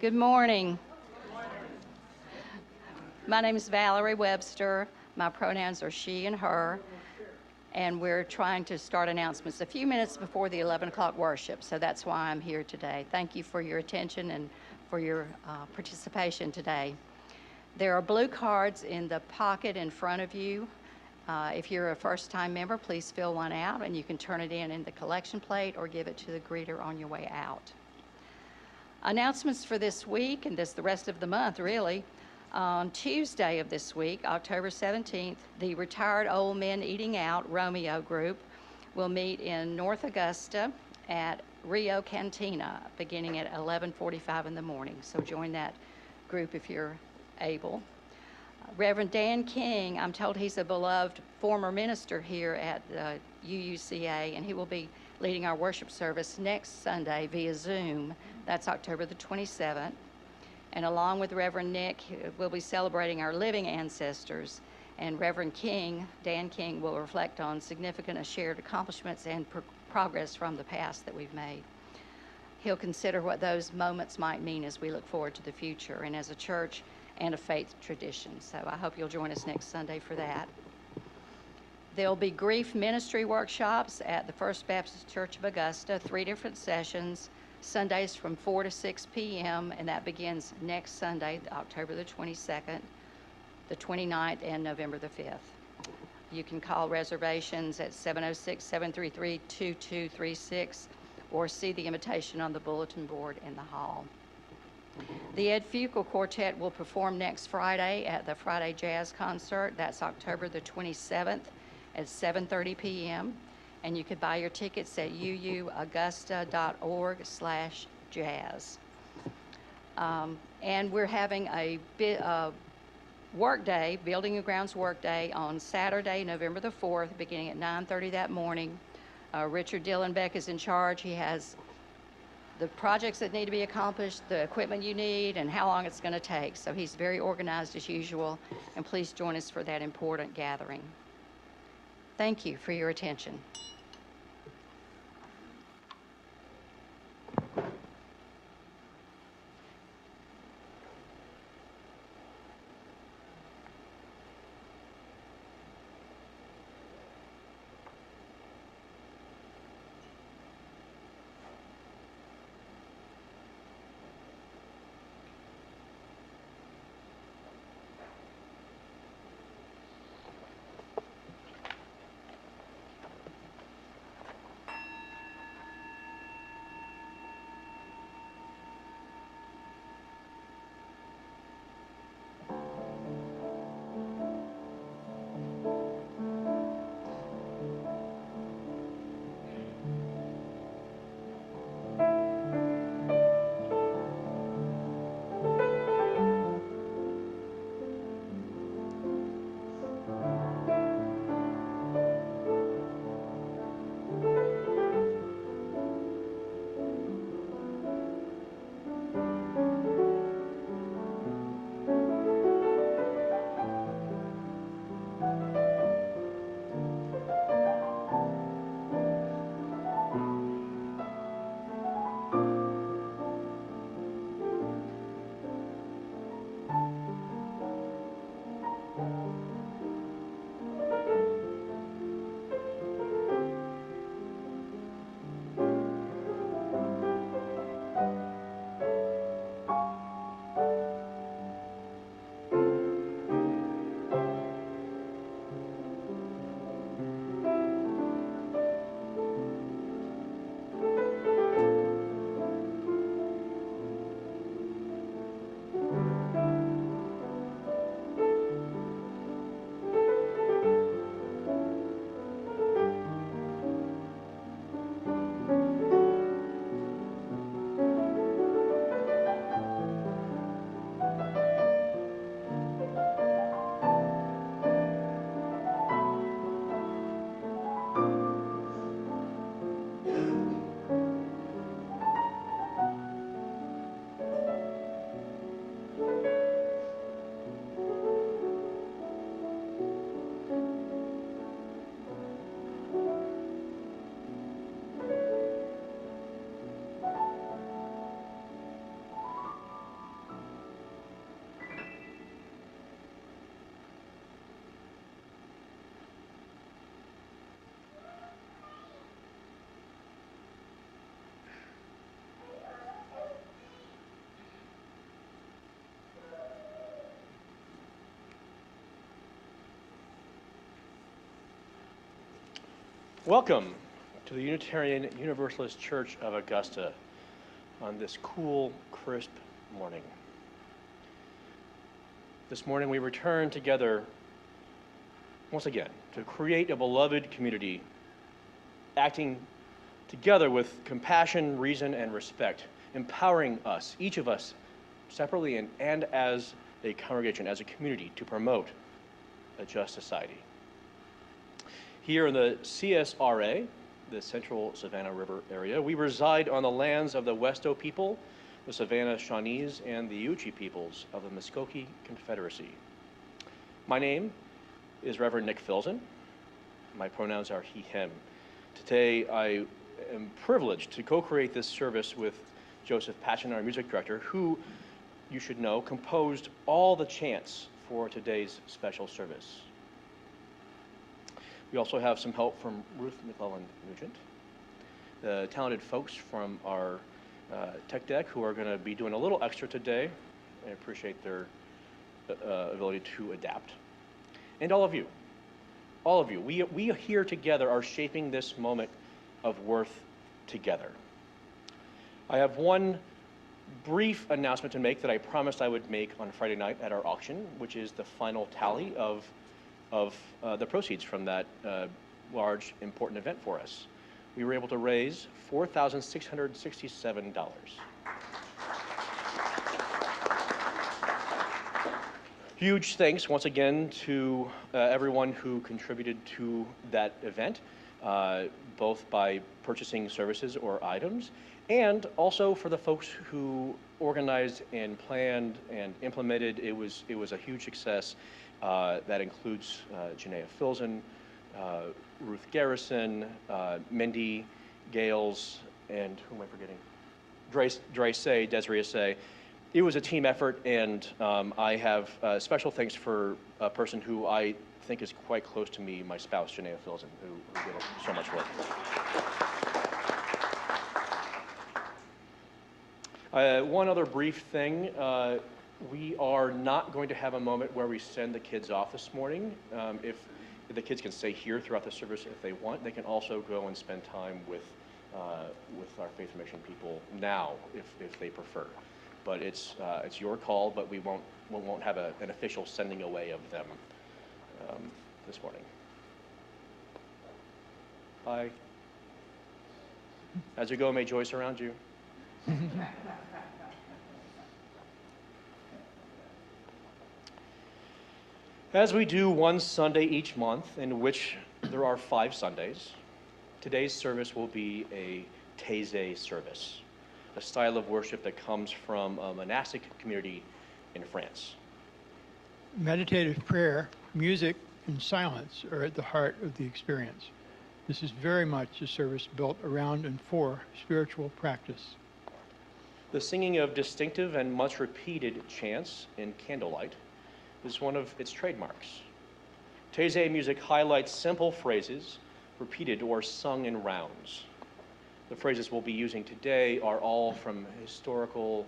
Good morning. My name is Valerie Webster. My pronouns are she and her, and we're trying to start announcements a few minutes before the 11 o'clock worship, so that's why I'm here today. Thank you for your attention and for your participation today. There are blue cards in the pocket in front of you. If you're a first-time member, please fill one out, and you can turn it in the collection plate or give it to the greeter on your way out. Announcements for this week and the rest of the month, really. On Tuesday of this week, October 17th, the Retired Old Men Eating Out Romeo group will meet in North Augusta at Rio Cantina beginning at 11:45 in the morning. So join that group if you're able. Reverend Dan King, I'm told he's a beloved former minister here at UUCA, and he will be leading our worship service next Sunday via Zoom. That's October the 27th. And along with Reverend Nick, we'll be celebrating our living ancestors. And Reverend King, Dan King, will reflect on significant shared accomplishments and progress from the past that we've made. He'll consider what those moments might mean as we look forward to the future and as a church and a faith tradition. So I hope you'll join us next Sunday for that. There'll be grief ministry workshops at the First Baptist Church of Augusta, 3 different sessions, Sundays from 4 to 6 p.m., and that begins next Sunday, October the 22nd, the 29th, and November the 5th. You can call reservations at 706-733-2236 or see the invitation on the bulletin board in the hall. The Ed Fuqua Quartet will perform next Friday at the Friday Jazz Concert. That's October the 27th at 7:30 p.m. And you could buy your tickets at uuaugusta.org/jazz. And we're having a work day, Building and Grounds work day on Saturday, November the 4th, beginning at 9:30 that morning. Richard Dillenbeck is in charge. He has the projects that need to be accomplished, the equipment you need, and how long it's going to take. So he's very organized as usual, and please join us for that important gathering. Thank you for your attention. Welcome to the Unitarian Universalist Church of Augusta on this cool, crisp morning. This morning we return together once again to create a beloved community, acting together with compassion, reason, and respect, empowering us, each of us, separately and as a congregation, as a community, to promote a just society. Here in the CSRA, the Central Savannah River area, we reside on the lands of the Westo people, the Savannah Shawnees, and the Yuchi peoples of the Muskogee Confederacy. My name is Reverend Nic Filzen. My pronouns are he, him. Today, I am privileged to co-create this service with Josef Patchen, our music director, who, you should know, composed all the chants for today's special service. We also have some help from Ruth McClellan-Nugent, the talented folks from our tech deck who are going to be doing a little extra today. I appreciate their ability to adapt. And all of you, we here together are shaping this moment of worth together. I have one brief announcement to make that I promised I would make on Friday night at our auction, which is the final tally of the proceeds from that large, important event for us. We were able to raise $4,667. Huge thanks once again to everyone who contributed to that event, both by purchasing services or items, and also for the folks who organized and planned and implemented. It was a huge success. That includes Nic Filzen, Ruth Garrison, Mindy Gales, and who am I forgetting? Desiree Assay. It was a team effort, and I have special thanks for a person who I think is quite close to me, my spouse, Nic Filzen, who did so much work. One other brief thing. We are not going to have a moment where we send the kids off this morning. If the kids can stay here throughout the service if they want, they can also go and spend time with our Faith and Mission people now, if they prefer. But it's your call. But we won't have an official sending away of them this morning. Bye. As you go, may joy surround you. As we do one Sunday each month, in which there are 5 Sundays, today's service will be a Taize service, a style of worship that comes from a monastic community in France. Meditative prayer, music, and silence are at the heart of the experience. This is very much a service built around and for spiritual practice. The singing of distinctive and much repeated chants in candlelight is one of its trademarks. Taize music highlights simple phrases repeated or sung in rounds. The phrases we'll be using today are all from historical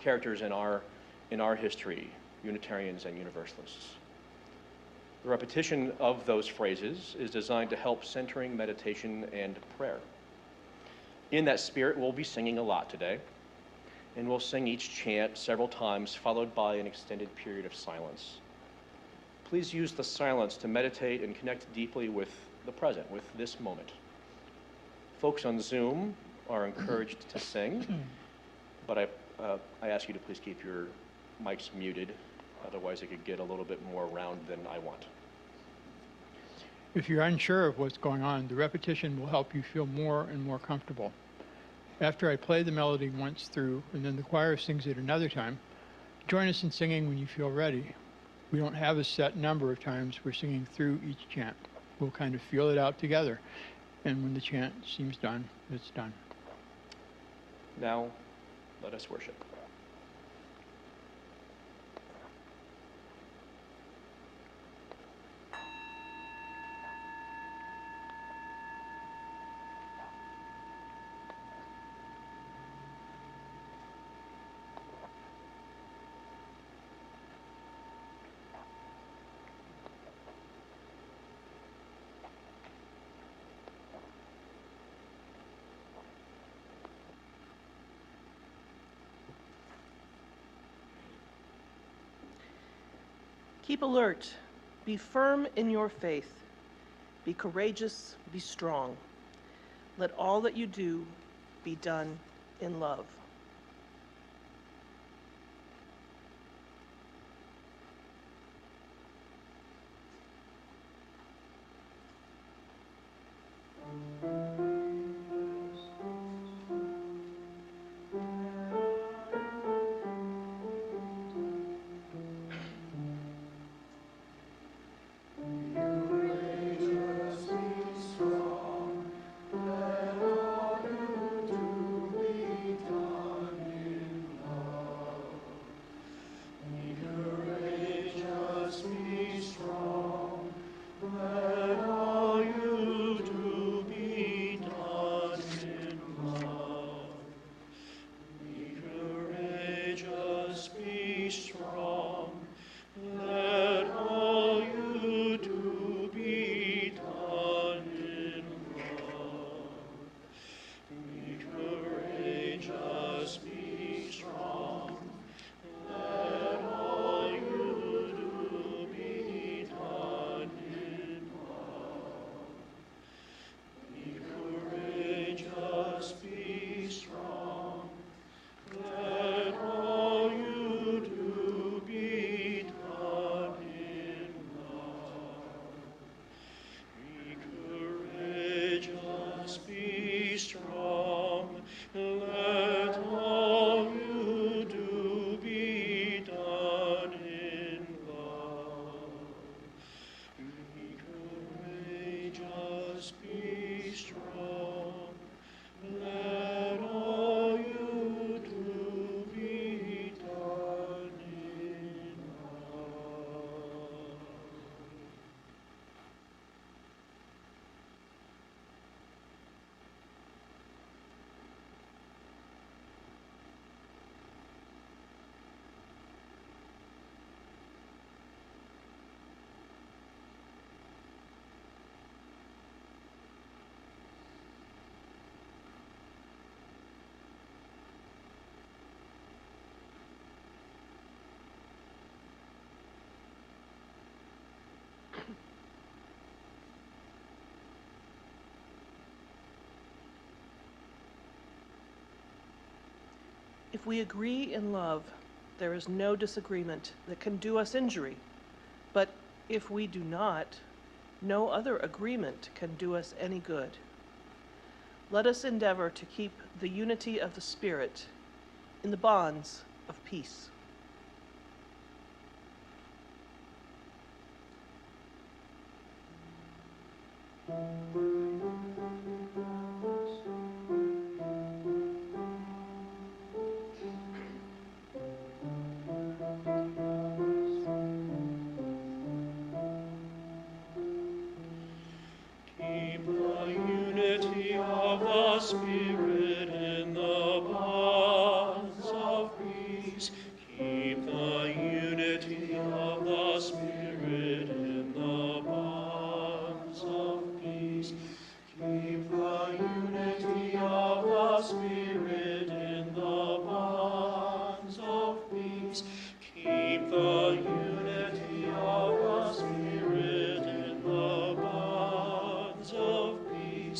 characters in our history, Unitarians and Universalists. The repetition of those phrases is designed to help centering, meditation, and prayer. In that spirit, we'll be singing a lot today, and we'll sing each chant several times, followed by an extended period of silence. Please use the silence to meditate and connect deeply with the present, with this moment. Folks on Zoom are encouraged to sing, but I ask you to please keep your mics muted, otherwise it could get a little bit more round than I want. If you're unsure of what's going on, the repetition will help you feel more and more comfortable. After I play the melody once through, and then the choir sings it another time, join us in singing when you feel ready. We don't have a set number of times we're singing through each chant. We'll kind of feel it out together, and when the chant seems done, it's done. Now, let us worship. Keep alert. Be firm in your faith. Be courageous. Be strong. Let all that you do be done in love. If we agree in love, there is no disagreement that can do us injury. But if we do not, no other agreement can do us any good. Let us endeavor to keep the unity of the Spirit in the bonds of peace. Keep the unity of the Spirit in the bonds of peace. Keep the unity of the Spirit in the bonds of peace. Keep the unity of the Spirit in the bonds of peace. Keep the unity of the Spirit in the bonds of peace.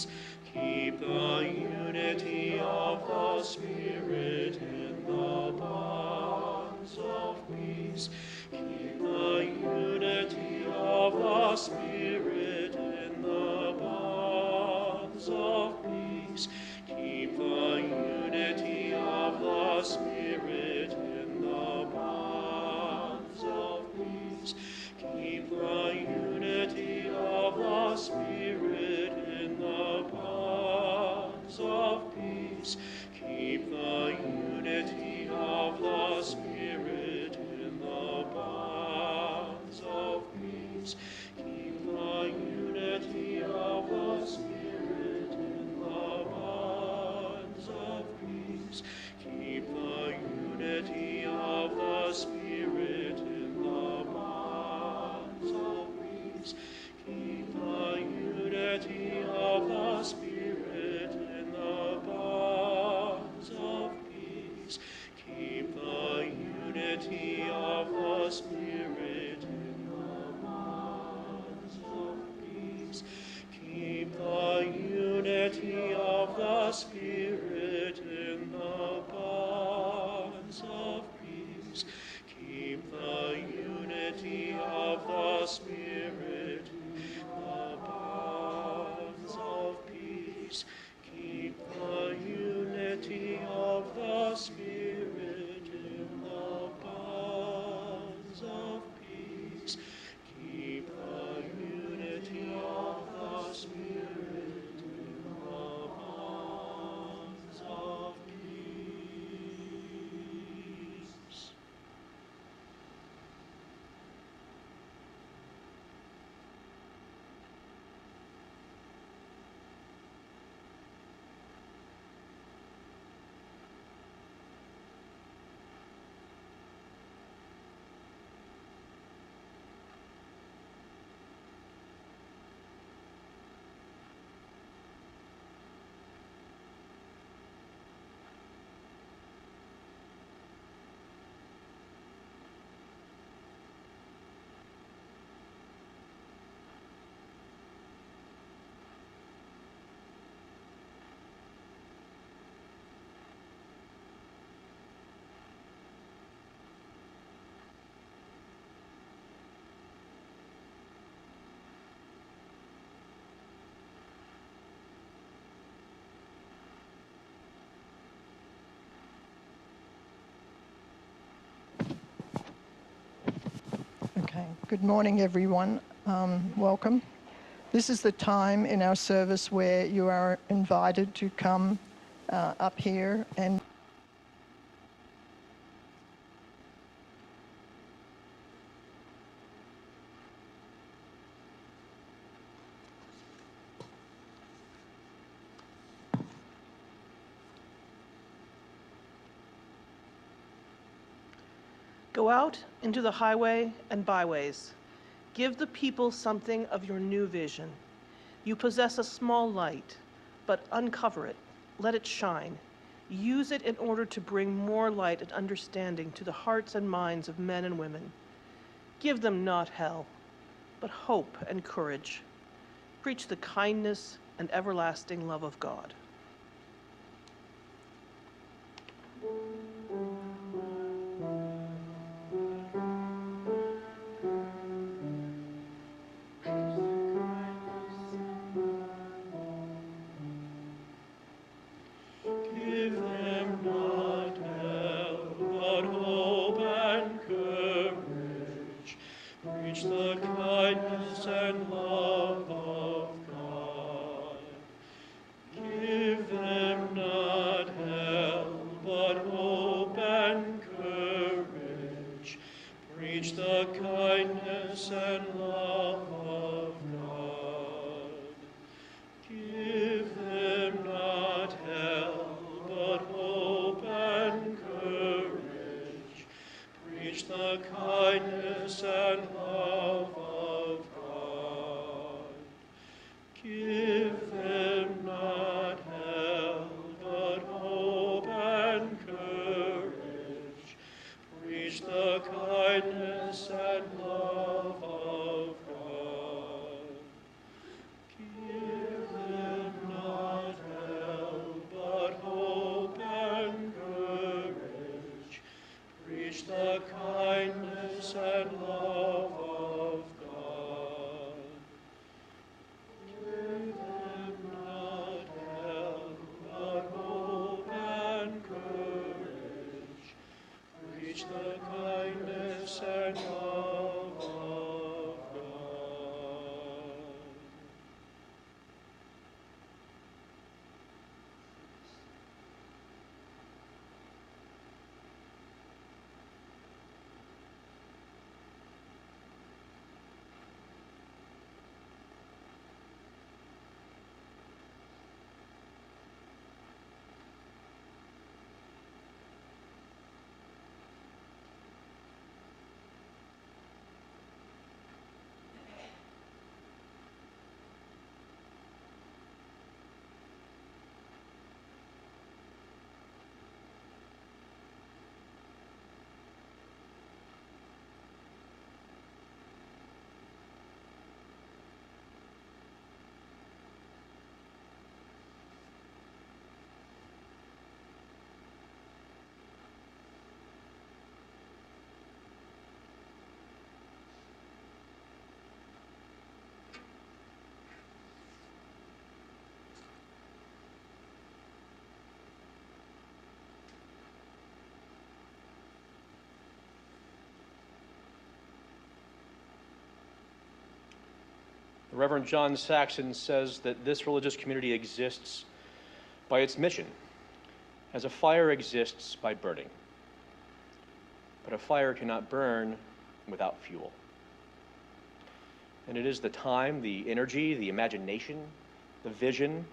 Keep the unity of the Spirit in the bonds of peace. Keep the unity of the Spirit in the bonds of peace. Keep the unity of the Spirit in the bonds of peace. Keep the unity of the Spirit in the bonds of peace. Keep the unity of the Spirit in the bonds of peace. Keep the unity of the Spirit in the bonds the Spirit in the bonds of peace. Keep the unity of the Spirit in the bonds of peace. Keep the unity of the Spirit in the bonds of peace. Keep the unity of the Spirit in the bonds of peace. Okay, good morning, everyone. Welcome. This is the time in our service where you are invited to come up here and Go out into the highway and byways. Give the people something of your new vision. You possess a small light, but uncover it. Let it shine. Use it in order to bring more light and understanding to the hearts and minds of men and women. Give them not hell, but hope and courage. Preach the kindness and everlasting love of God. Give them not hell, but hope and courage. Preach the kindness and love of God. Give them not hell, but hope and courage. Preach the kindness and love of God. Give them not hell, but hope and courage. Preach the kindness and love of God. Give them not hell, but hope and courage. Preach the kindness and love of God. Give them not hell, but hope and courage. Preach the kindness and love of God. Give The Reverend John Saxon says that this religious community exists by its mission, as a fire exists by burning. But a fire cannot burn without fuel. And it is the time, the energy, the imagination, the vision,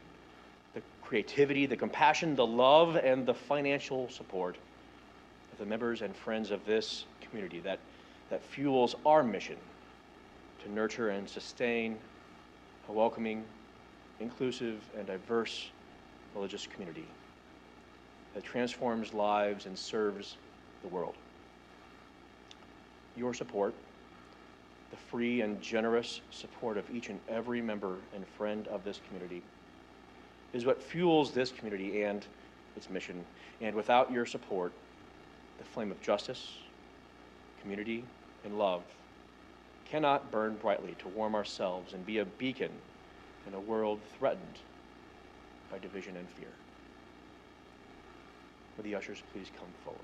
the creativity, the compassion, the love, and the financial support of the members and friends of this community that fuels our mission to nurture and sustain a welcoming, inclusive, and diverse religious community that transforms lives and serves the world. Your support, the free and generous support of each and every member and friend of this community, is what fuels this community and its mission. And without your support, the flame of justice, community, and love cannot burn brightly to warm ourselves and be a beacon in a world threatened by division and fear. Would the ushers please come forward?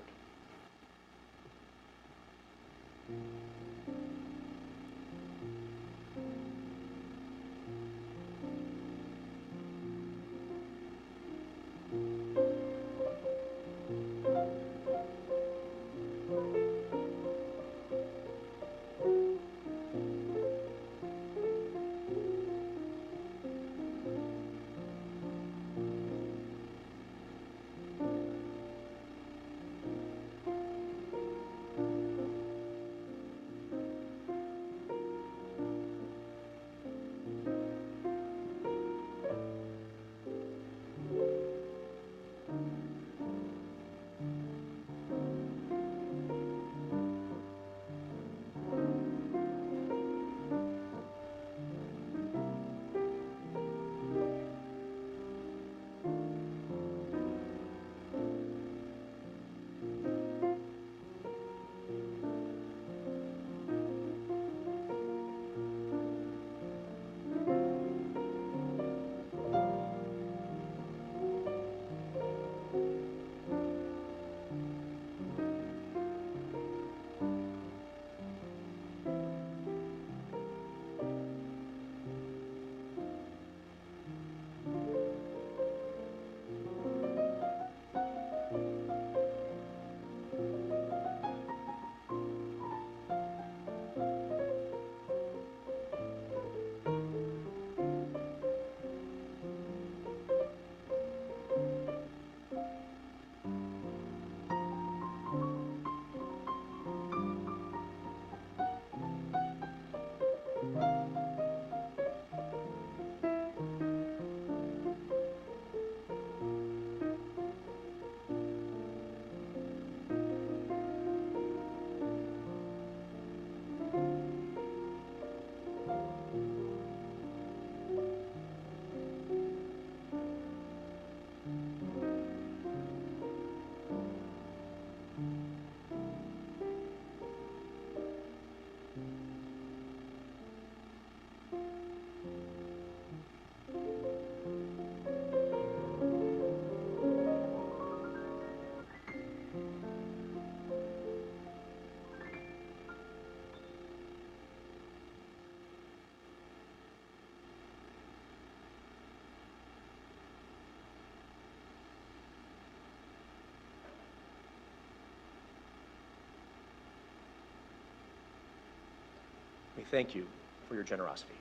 We thank you for your generosity.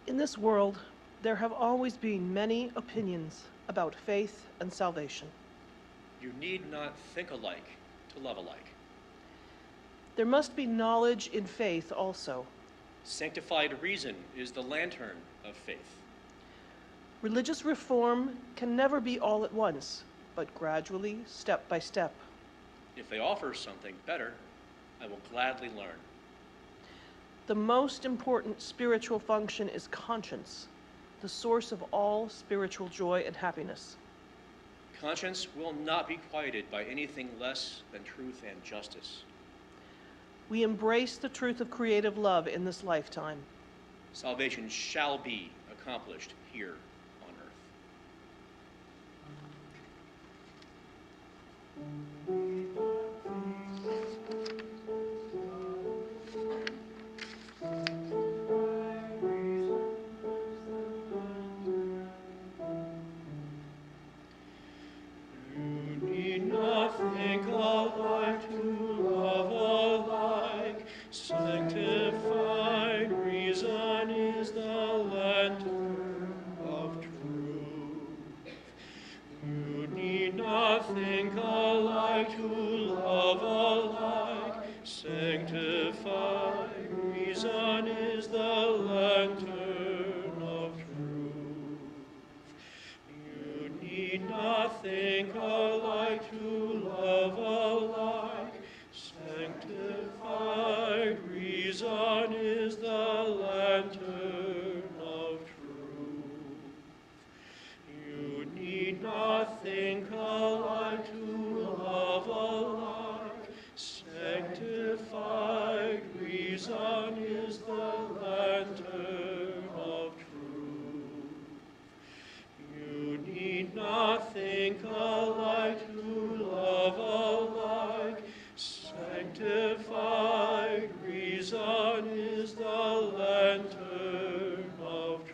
In this world, there have always been many opinions about faith and salvation. You need not think alike to love alike. There must be knowledge in faith also. Sanctified reason is the lantern of faith. Religious reform can never be all at once, but gradually, step by step. If they offer something better, I will gladly learn. The most important spiritual function is conscience, the source of all spiritual joy and happiness. Conscience will not be quieted by anything less than truth and justice. We embrace the truth of creative love in this lifetime. Salvation shall be accomplished here on earth. You need not think alike to love alike. Sanctified reason is the lantern of truth. You need not think alike to love alike. Sanctified reason is the lantern of truth. You need not think alike to love alike. Sanctified reason is the lantern of truth. You need not think alike to love alike. Sanctified reason is the lantern of truth. You need not think alike to love alike. Sanctified reason is the lantern of truth.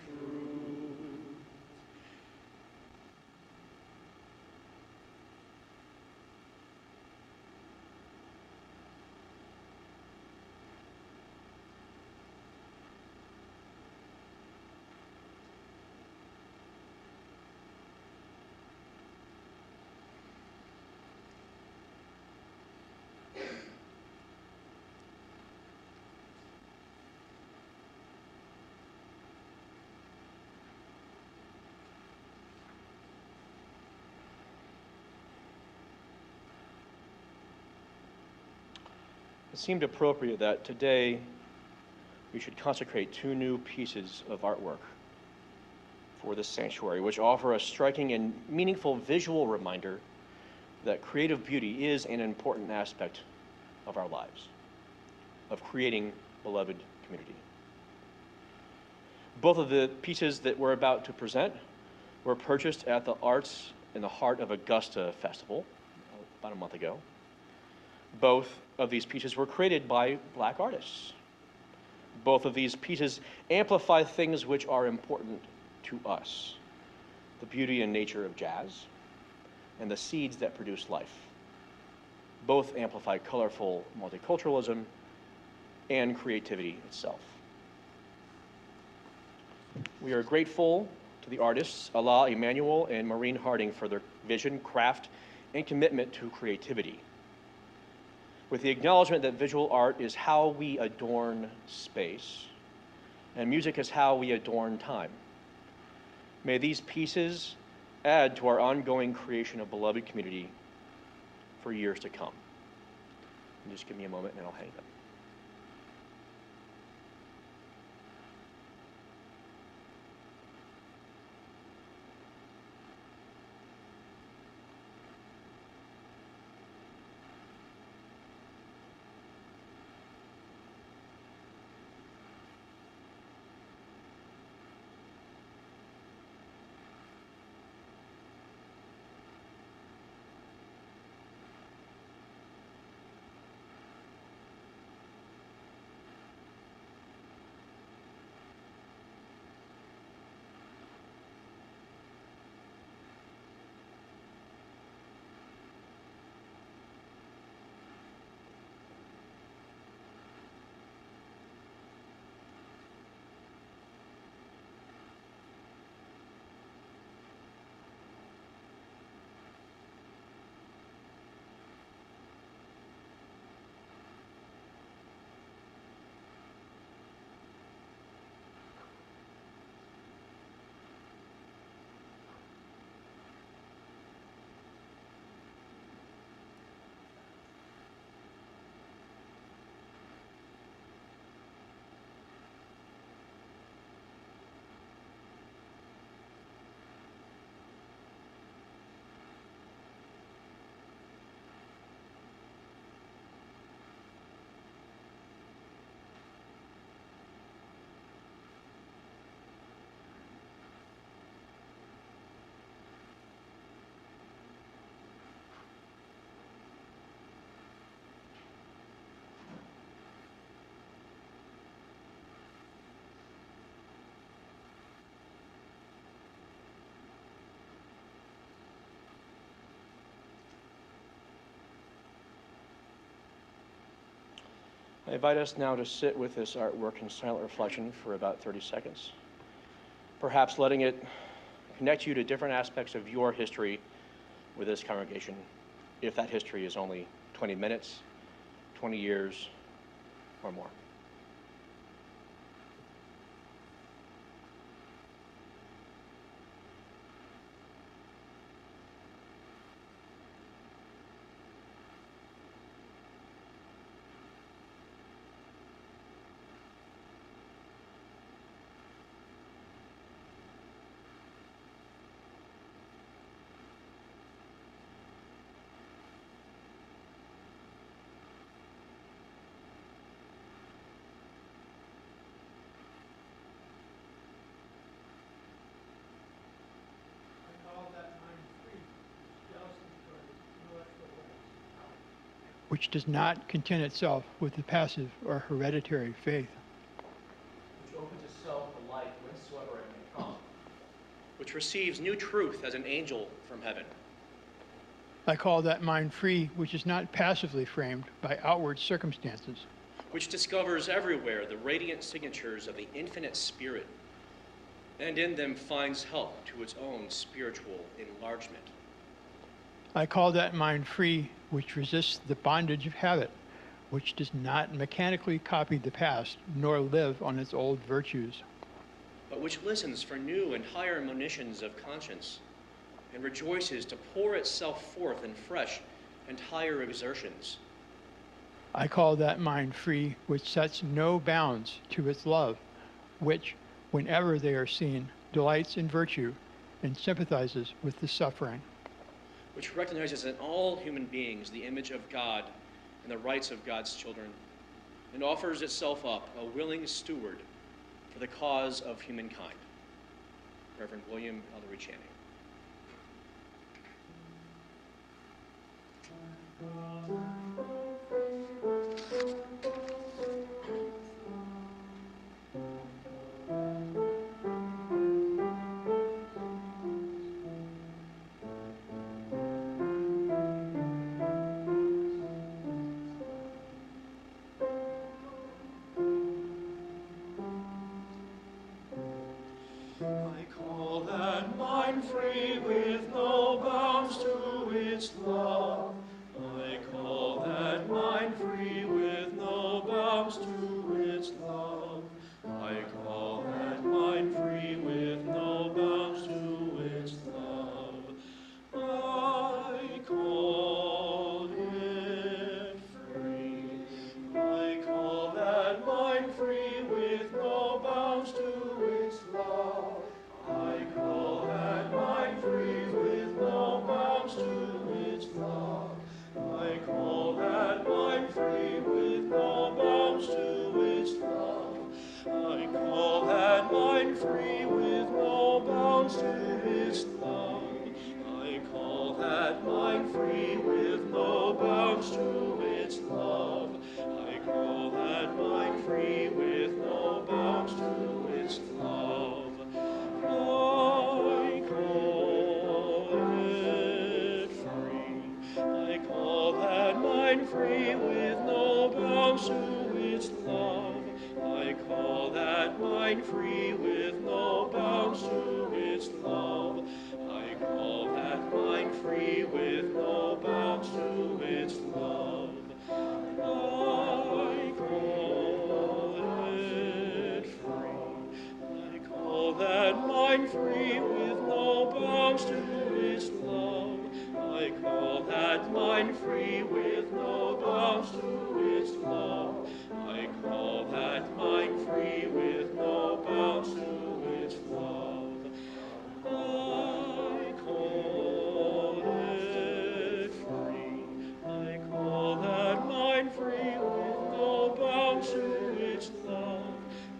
It seemed appropriate that today we should consecrate two new pieces of artwork for this sanctuary, which offer a striking and meaningful visual reminder that creative beauty is an important aspect of our lives, of creating beloved community. Both of the pieces that we're about to present were purchased at the Arts in the Heart of Augusta Festival about a month ago. Both of these pieces were created by Black artists. Both of these pieces amplify things which are important to us: the beauty and nature of jazz and the seeds that produce life. Both amplify colorful multiculturalism and creativity itself. We are grateful to the artists, Allah Emanuel and Maureen Harding, for their vision, craft, and commitment to creativity, with the acknowledgement that visual art is how we adorn space, and music is how we adorn time. May these pieces add to our ongoing creation of beloved community for years to come. And just give me a moment and I'll hang them. I invite us now to sit with this artwork in silent reflection for about 30 seconds, perhaps letting it connect you to different aspects of your history with this congregation, if that history is only 20 minutes, 20 years, or more. Which does not content itself with the passive or hereditary faith. Which opens itself to light whensoever it may come. Which receives new truth as an angel from heaven. I call that mind free, which is not passively framed by outward circumstances. Which discovers everywhere the radiant signatures of the infinite spirit, and in them finds help to its own spiritual enlargement. I call that mind free, which resists the bondage of habit, which does not mechanically copy the past, nor live on its old virtues. But which listens for new and higher monitions of conscience, and rejoices to pour itself forth in fresh and higher exertions. I call that mind free, which sets no bounds to its love, which, whenever they are seen, delights in virtue and sympathizes with the suffering. Which recognizes in all human beings the image of God and the rights of God's children, and offers itself up a willing steward for the cause of humankind. Reverend William Ellery Channing. I call that mind free with no bounds to its love. I call that mind free with no bounds to its love. I call that mind free with no bounds to its love. I call it free. I call that mind free with no bounds to its love. I call that mind free with no bounds to its love. I call that mind free with no bounds to its love. I call that mind free with no bounds to its love. I call that mind free with no bounds to its love. I call that mind free with no bounds to its love. I call it free. I call that mind free with no bounds to its love. I call that mind free with no bounds to its love. I call that mind free with no bounds to its love. I call it free. I call that mind free with no bounds to its love. I call that mind free with no bounds to its love. I call that mind free with no bounds to its love. I call it free. I call that mind free with no bounds to its love.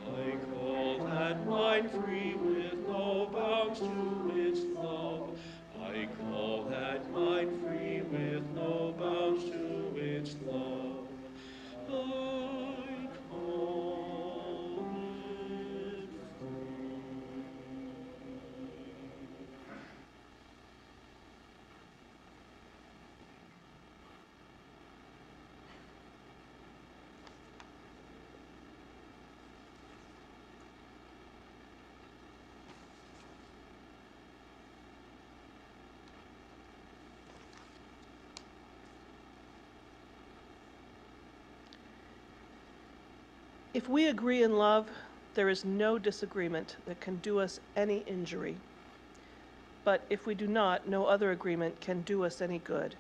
I call that mind free with no bounds to its love. I call that mind free with no bounds to its love. I call it free. If we agree in love, there is no disagreement that can do us any injury. But if we do not, no other agreement can do us any good.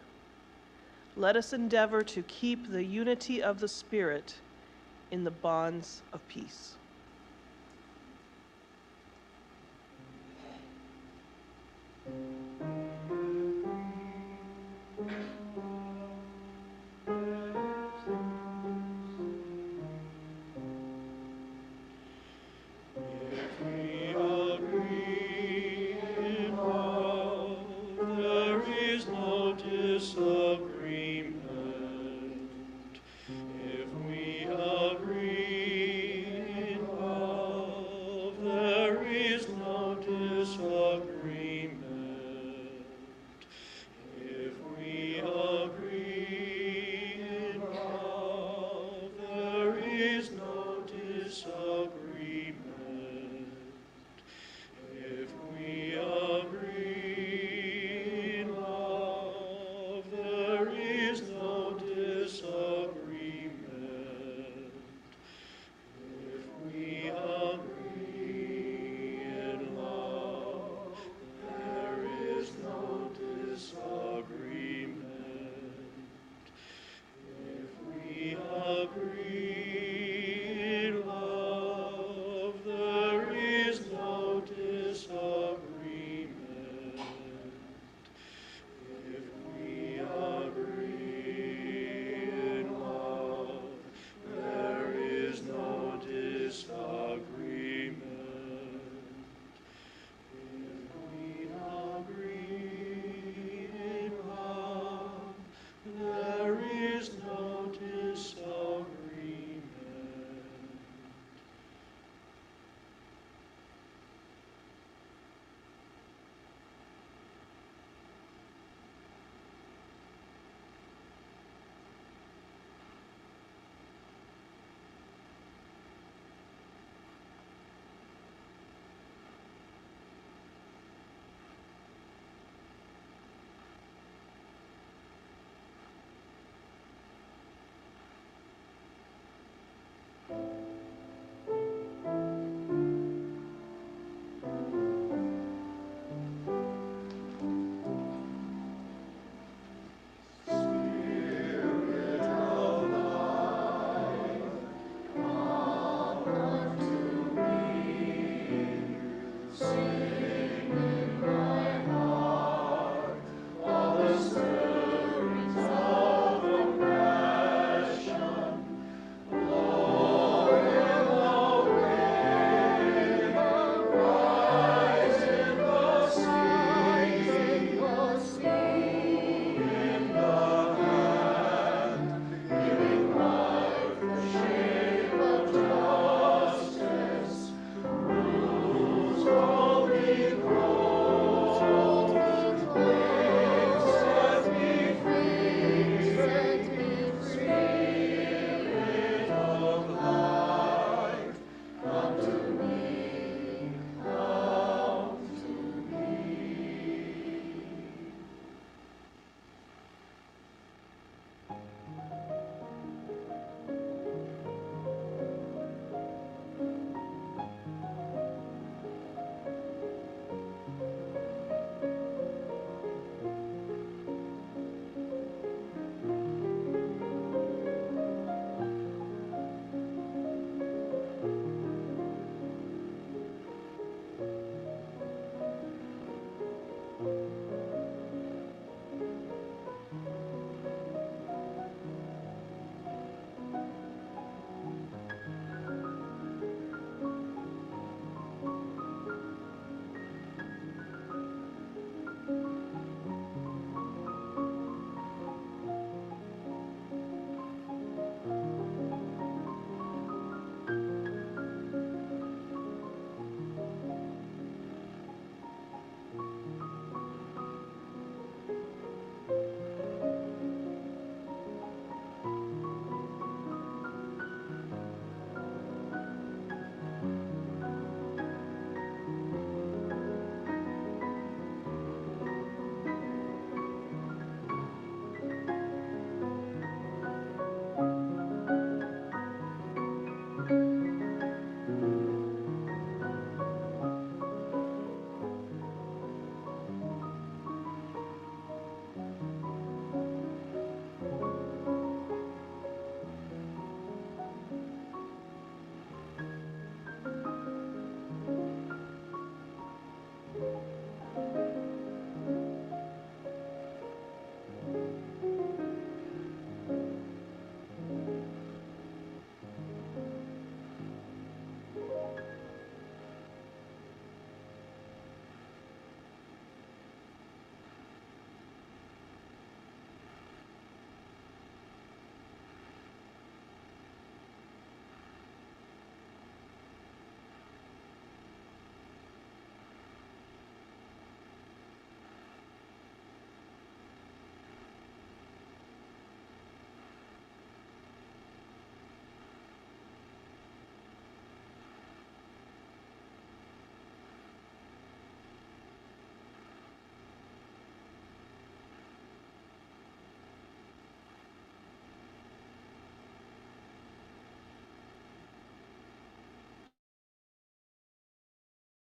Let us endeavor to keep the unity of the Spirit in the bonds of peace. If we agree in love, there is no disagreement. If we agree in love, there is no disagreement. If we agree in love, there is no disagreement. If we agree in love, there is no disagreement. If we agree in love, there is no disagreement. If we agree